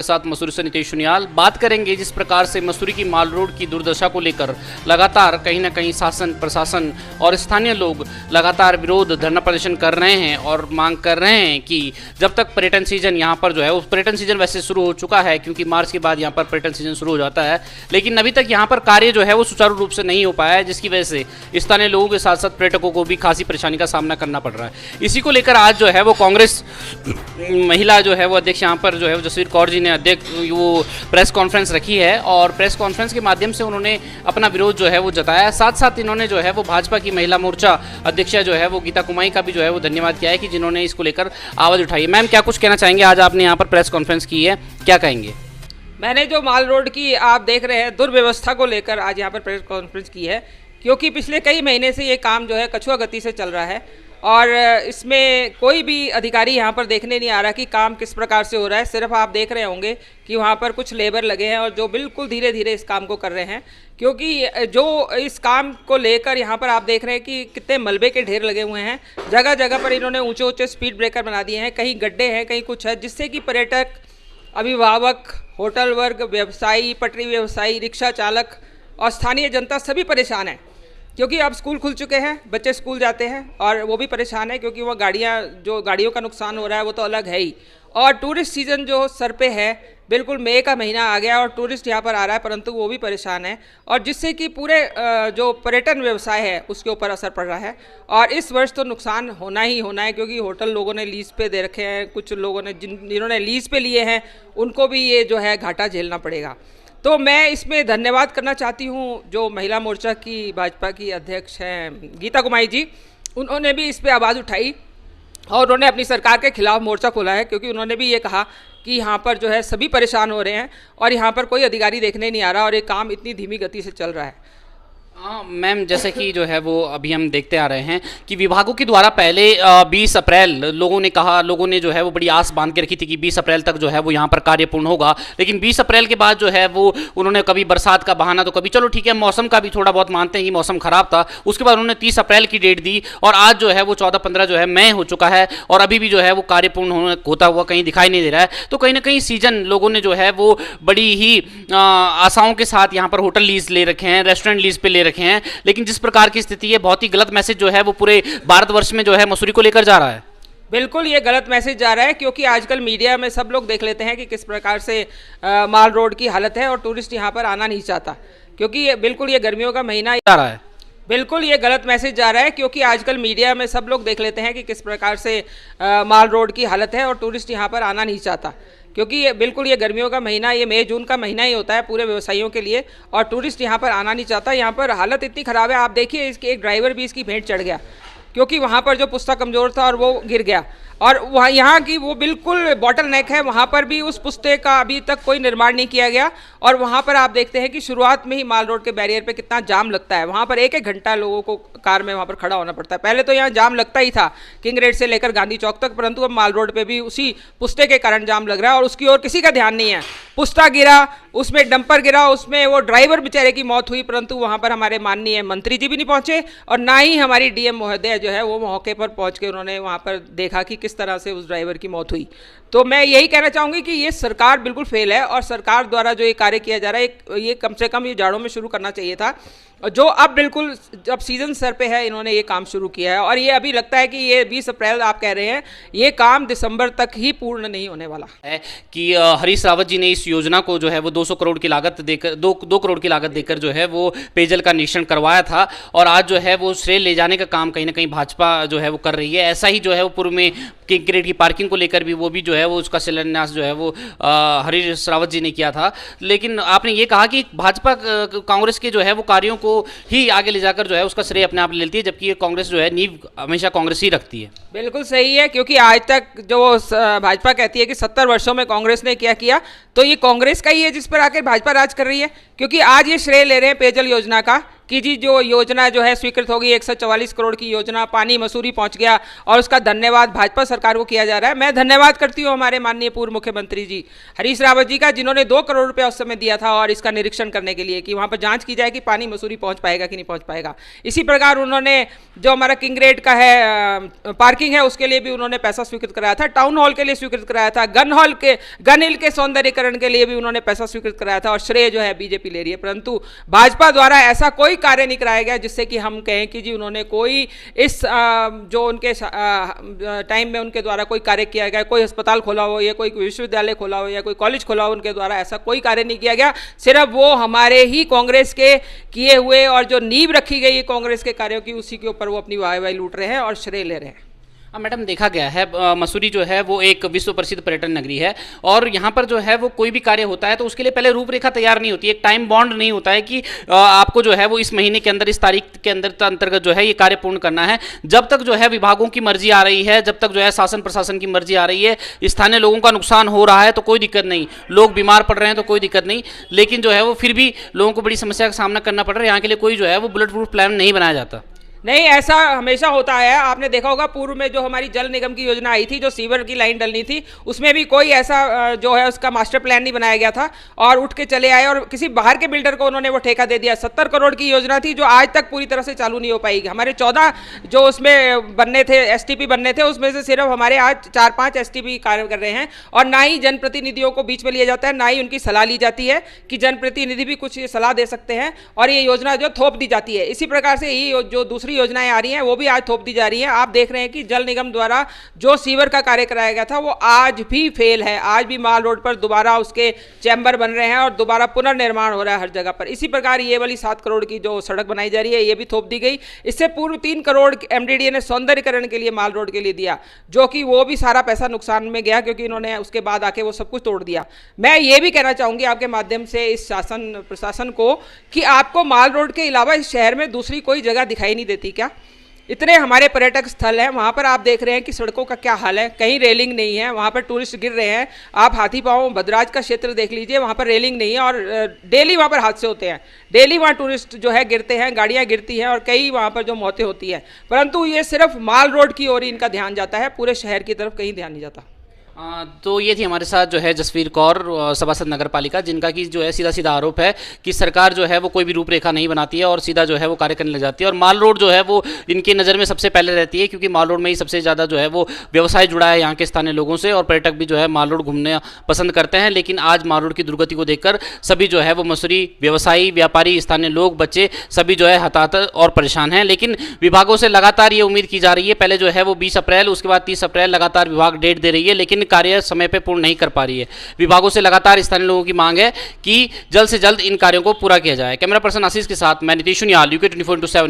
साथ मसूरी से नितेश सुनियाल बात करेंगे जिस प्रकार से मसूरी की माल रोड की दुर्दशा को लेकर लगातार कहीं ना कहीं शासन प्रशासन और स्थानीय लोग लगातार विरोध धरना प्रदर्शन कर रहे हैं और मांग कर रहे हैं कि जब तक पर्यटन सीजन यहां पर जो है उस पर्यटन सीजन वैसे शुरू हो चुका है क्योंकि मार्च के बाद यहां पर पर्यटन सीजन शुरू हो जाता है, लेकिन अभी तक यहां पर कार्य जो है वो सुचारू रूप से नहीं हो पाया है, जिसकी वजह से स्थानीय लोगों के साथ साथ पर्यटकों को भी खासी परेशानी का सामना करना पड़ रहा है। इसी को लेकर आज जो है वो कांग्रेस महिला जो है वो अध्यक्ष यहाँ पर जो है जसवीर कौर जी ने अध्यक्ष वो प्रेस कॉन्फ्रेंस रखी है और प्रेस कॉन्फ्रेंस के माध्यम से उन्होंने अपना विरोध जो है वो जताया है। साथ साथ इन्होंने जो है वो भाजपा की महिला मोर्चा अध्यक्षा जो है वो गीता कुमाई का भी जो है वो धन्यवाद किया है कि जिन्होंने इसको लेकर आवाज़ उठाई है। मैम, क्या कुछ कहना चाहेंगे? आज आपने यहाँ पर प्रेस कॉन्फ्रेंस की है, क्या कहेंगे? मैंने जो माल रोड की आप देख रहे हैं दुर्व्यवस्था को लेकर आज यहाँ पर प्रेस कॉन्फ्रेंस की है, क्योंकि पिछले कई महीने से ये काम जो है कछुआ गति से चल रहा है और इसमें कोई भी अधिकारी यहाँ पर देखने नहीं आ रहा कि काम किस प्रकार से हो रहा है। सिर्फ आप देख रहे होंगे कि वहाँ पर कुछ लेबर लगे हैं और जो बिल्कुल धीरे धीरे इस काम को कर रहे हैं, क्योंकि जो इस काम को लेकर यहाँ पर आप देख रहे हैं कि कितने मलबे के ढेर लगे हुए हैं। जगह जगह पर इन्होंने ऊंचे ऊंचे स्पीड ब्रेकर बना दिए हैं, कहीं गड्ढे हैं कहीं कुछ है, जिससे कि पर्यटक, अभिभावक, होटल वर्ग, व्यवसायी, पटरी व्यवसायी, रिक्शा चालक और स्थानीय जनता सभी परेशान हैं, क्योंकि अब स्कूल खुल चुके हैं, बच्चे स्कूल जाते हैं और वो भी परेशान है क्योंकि वो गाड़ियों का नुकसान हो रहा है वो तो अलग है ही। और टूरिस्ट सीज़न जो सर पे है, बिल्कुल मई का महीना आ गया और टूरिस्ट यहाँ पर आ रहा है, परंतु वो भी परेशान है और जिससे कि पूरे जो पर्यटन व्यवसाय है उसके ऊपर असर पड़ रहा है। और इस वर्ष तो नुकसान होना ही होना है, क्योंकि होटल लोगों ने लीज़ पे दे रखे हैं, कुछ लोगों ने जिन्होंने लीज़ पे लिए हैं उनको भी ये जो है घाटा झेलना पड़ेगा। तो मैं इसमें धन्यवाद करना चाहती हूँ जो महिला मोर्चा की भाजपा की अध्यक्ष हैं गीता कुमारी जी, उन्होंने भी इस पर आवाज़ उठाई और उन्होंने अपनी सरकार के खिलाफ मोर्चा खोला है, क्योंकि उन्होंने भी ये कहा कि यहाँ पर जो है सभी परेशान हो रहे हैं और यहाँ पर कोई अधिकारी देखने नहीं आ रहा और ये काम इतनी धीमी गति से चल रहा है। हाँ मैम, जैसे कि जो है वो अभी हम देखते आ रहे हैं कि विभागों के द्वारा पहले 20 अप्रैल लोगों ने जो है वो बड़ी आस बांध के रखी थी कि 20 अप्रैल तक जो है वो यहाँ पर कार्य पूर्ण होगा, लेकिन 20 अप्रैल के बाद जो है वो उन्होंने कभी बरसात का बहाना तो कभी चलो ठीक है मौसम का भी थोड़ा बहुत मानते हैं कि मौसम खराब था, उसके बाद उन्होंने 30 अप्रैल की डेट दी और आज जो है वो 14-15 जो है मई हो चुका है और अभी भी जो है वो कार्य पूर्ण होता हुआ कहीं दिखाई नहीं दे रहा है। तो कहीं ना कहीं सीजन लोगों ने जो है वो बड़ी ही आशाओं के साथ यहाँ पर होटल लीज ले रखे हैं, रेस्टोरेंट लीज पे ले रखे हैं, लेकिन जिस प्रकार की स्थिति है बहुत ही गलत मैसेज जो है वो पूरे भारतवर्ष में जो है मसूरी को लेकर जा रहा है। बिल्कुल ये गलत मैसेज जा रहा है, क्योंकि आजकल मीडिया में सब लोग देख लेते हैं कि किस प्रकार से माल रोड की हालत है और टूरिस्ट यहाँ पर आना नहीं चाहता, क्योंकि बिल्कुल ये गर्मियों का महीना जा रहा है। बिल्कुल ये गलत मैसेज जा रहा है, क्योंकि आजकल मीडिया में सब लोग देख लेते हैं कि किस प्रकार से माल रोड की हालत है और टूरिस्ट यहाँ पर आना नहीं चाहता, क्योंकि बिल्कुल ये गर्मियों का महीना, ये मई जून का महीना ही होता है पूरे व्यवसायियों के लिए और टूरिस्ट यहाँ पर आना नहीं चाहता। यहाँ पर हालत इतनी ख़राब है, आप देखिए इसके एक ड्राइवर भी इसकी भेंट चढ़ गया, क्योंकि वहाँ पर जो पुस्ता कमज़ोर था और वो गिर गया और वहाँ यहाँ की वो बिल्कुल बॉटल नेक है, वहाँ पर भी उस पुस्ते का अभी तक कोई निर्माण नहीं किया गया और वहाँ पर आप देखते हैं कि शुरुआत में ही माल रोड के बैरियर पे कितना जाम लगता है। वहाँ पर एक घंटा लोगों को कार में वहाँ पर खड़ा होना पड़ता है। पहले तो यहाँ जाम लगता ही था किंग रेड से लेकर गांधी चौक तक, परंतु अब माल रोड पर भी उसी पुस्ते के कारण जाम लग रहा है और उसकी ओर किसी का ध्यान नहीं है। पुस्ता गिरा, उसमें डंपर गिरा, उसमें वो ड्राइवर बेचारे की मौत हुई, परंतु वहाँ पर हमारे माननीय मंत्री जी भी नहीं पहुँचे और ना ही हमारी डीएम महोदय जो है वो मौके पर पहुँच के उन्होंने वहाँ पर देखा कि किस तरह से उस ड्राइवर की मौत हुई। तो मैं यही कहना चाहूँगी कि ये सरकार बिल्कुल फेल है और सरकार द्वारा जो ये कार्य किया जा रहा है ये कम से कम ये जाड़ों में शुरू करना चाहिए था, जो अब बिल्कुल जब सीजन सर पे है इन्होंने ये काम शुरू किया है और ये अभी लगता है कि ये 20 अप्रैल आप कह रहे हैं, ये काम दिसंबर तक ही पूर्ण नहीं होने वाला है कि हरीश रावत जी ने इस योजना को जो है वो 200 करोड़ की लागत देकर 2 करोड़ की लागत देकर जो है वो पेयजल का निरीक्षण करवाया था और आज जो है वो श्रेय ले जाने का काम कहीं ना कहीं भाजपा जो है वो कर रही है। ऐसा ही जो है वो पूर्व में किंग ग्रेड की पार्किंग को लेकर भी वो भी जो है वो उसका शिलान्यास जो है वो हरीश रावत जी ने किया था, लेकिन आपने ये कहा कि भाजपा कांग्रेस के जो है वो कार्यों को ही आगे ले जाकर जो है उसका श्रेय अपने आप ले लेती है, जबकि ये कांग्रेस जो है नींव हमेशा कांग्रेस ही रखती है। बिल्कुल सही है, क्योंकि आज तक जो भाजपा कहती है कि 70 वर्षों में कांग्रेस ने क्या किया, तो ये कांग्रेस का ही है जिस पर आकर भाजपा राज कर रही है, क्योंकि आज ये श्रेय ले रहे हैं पेयजल योजना का कि जी जो योजना जो है स्वीकृत होगी 144 करोड़ की योजना पानी मसूरी पहुंच गया और उसका धन्यवाद भाजपा सरकार को किया जा रहा है। मैं धन्यवाद करती हूं हमारे माननीय पूर्व मुख्यमंत्री जी हरीश रावत जी का, जिन्होंने 2 करोड़ रुपया उस समय दिया था और इसका निरीक्षण करने के लिए कि वहां पर जांच की जाए कि पानी मसूरी पहुंच पाएगा कि नहीं पहुंच पाएगा। इसी प्रकार उन्होंने जो हमारा किंगरेड का है पार्किंग है उसके लिए भी उन्होंने पैसा स्वीकृत कराया था, टाउन हॉल के लिए स्वीकृत कराया था, गन हिल के सौंदर्यीकरण के लिए भी उन्होंने पैसा स्वीकृत कराया था और श्रेय जो है बीजेपी ले रही है। परंतु भाजपा द्वारा ऐसा कोई कार्य नहीं कराया गया जिससे कि हम कहें कि जी उन्होंने कोई इस जो उनके टाइम में उनके द्वारा कोई कार्य किया गया, कोई अस्पताल खोला हो या कोई विश्वविद्यालय खोला हो या कोई कॉलेज खोला हो, उनके द्वारा ऐसा कोई कार्य नहीं किया गया। सिर्फ वो हमारे ही कांग्रेस के किए हुए और जो नींव रखी गई कांग्रेस के कार्यों की उसी के ऊपर वो अपनी वाहवाही लूट रहे हैं और श्रेय ले रहे हैं। मैडम देखा गया है मसूरी जो है वो एक विश्व प्रसिद्ध पर्यटन नगरी है और यहाँ पर जो है वो कोई भी कार्य होता है तो उसके लिए पहले रूपरेखा तैयार नहीं होती, एक टाइम बॉन्ड नहीं होता है कि आपको जो है वो इस महीने के अंदर इस तारीख के अंतर्गत जो है ये कार्य पूर्ण करना है। जब तक जो है विभागों की मर्जी आ रही है, जब तक जो है शासन प्रशासन की मर्जी आ रही है, स्थानीय लोगों का नुकसान हो रहा है तो कोई दिक्कत नहीं, लोग बीमार पड़ रहे हैं तो कोई दिक्कत नहीं, लेकिन जो है वो फिर भी लोगों को बड़ी समस्या का सामना करना पड़ रहा है। यहाँ के लिए कोई जो है वो बुलेट प्रूफ प्लान नहीं बनाया जाता। नहीं, ऐसा हमेशा होता है। आपने देखा होगा पूर्व में जो हमारी जल निगम की योजना आई थी, जो सीवर की लाइन डलनी थी, उसमें भी कोई ऐसा जो है उसका मास्टर प्लान नहीं बनाया गया था और उठ के चले आए और किसी बाहर के बिल्डर को उन्होंने वो ठेका दे दिया। 70 करोड़ की योजना थी जो आज तक पूरी तरह से चालू नहीं हो पाएगी। हमारे 14 जो उसमें बनने थे, एसटीपी बनने थे, उसमें से सिर्फ हमारे आज 4-5 एसटीपी कार्य कर रहे हैं और ना ही जनप्रतिनिधियों को बीच में लिया जाता है, ना ही उनकी सलाह ली जाती है कि जनप्रतिनिधि भी कुछ सलाह दे सकते हैं और ये योजना जो थोप दी जाती है। इसी प्रकार से ये जो दूसरी योजनाएं आ रही हैं वो भी आज थोप दी जा रही हैं। आप देख रहे हैं कि जल निगम द्वारा जो सीवर का कार्य कराया गया था वो आज भी फेल है। आज भी माल रोड पर दोबारा उसके चैम्बर बन रहे हैं और दोबारा पुनर्निर्माण हो रहा है हर जगह पर। इसी प्रकार ये वाली 7 करोड़ की जो सड़क बनाई जा रही है ये भी थोप दी गई। इससे पूर्व 3 करोड़ एमडीडीए ने सौंदर्यीकरण के लिए माल रोड के लिए दिया, जो कि वो भी सारा पैसा नुकसान में गया क्योंकि इन्होंने उसके बाद आके वो सब कुछ तोड़ दिया। मैं ये भी कहना चाहूंगी आपके माध्यम से इस शासन प्रशासन को कि आपको माल रोड के अलावा इस शहर में दूसरी कोई जगह दिखाई नहीं देती क्या? इतने हमारे पर्यटक स्थल हैं, वहाँ पर आप देख रहे हैं कि सड़कों का क्या हाल है, कहीं रेलिंग नहीं है, वहाँ पर टूरिस्ट गिर रहे हैं। आप हाथी पाँव भद्राज का क्षेत्र देख लीजिए, वहाँ पर रेलिंग नहीं है और डेली वहाँ पर हादसे होते हैं। डेली वहाँ टूरिस्ट जो है गिरते हैं, गाड़ियाँ गिरती हैं और कई वहाँ पर जो मौतें होती हैं। परंतु ये सिर्फ माल रोड की ओर ही इनका ध्यान जाता है, पूरे शहर की तरफ कहीं ध्यान नहीं जाता। तो ये थी हमारे साथ जो है जसवीर कौर, सभासद नगर पालिका, जिनका कि जो है सीधा सीधा आरोप है कि सरकार जो है वो कोई भी रूपरेखा नहीं बनाती है और सीधा जो है वो कार्य करने लग जाती है और माल रोड जो है वो इनकी नज़र में सबसे पहले रहती है क्योंकि माल रोड में ही सबसे ज़्यादा जो है वो व्यवसाय जुड़ा है यहाँ के स्थानीय लोगों से और पर्यटक भी जो है माल रोड घूमने पसंद करते हैं। लेकिन आज माल रोड की दुर्गति को देखकर सभी जो है वो मसूरी व्यवसायी, व्यापारी, स्थानीय लोग, बच्चे सभी जो है हताहत और परेशान हैं। लेकिन विभागों से लगातार ये उम्मीद की जा रही है, पहले जो है वो 20 अप्रैल, उसके बाद 30 अप्रैल लगातार विभाग डेट दे रही है लेकिन कार्य समय पर पूर्ण नहीं कर पा रही है। विभागों से लगातार स्थानीय लोगों की मांग है कि जल्द से जल्द इन कार्यों को पूरा किया जाए। कैमरा पर्सन आशीष के साथ मैं नीतीश सुनियाल, UK 24/7।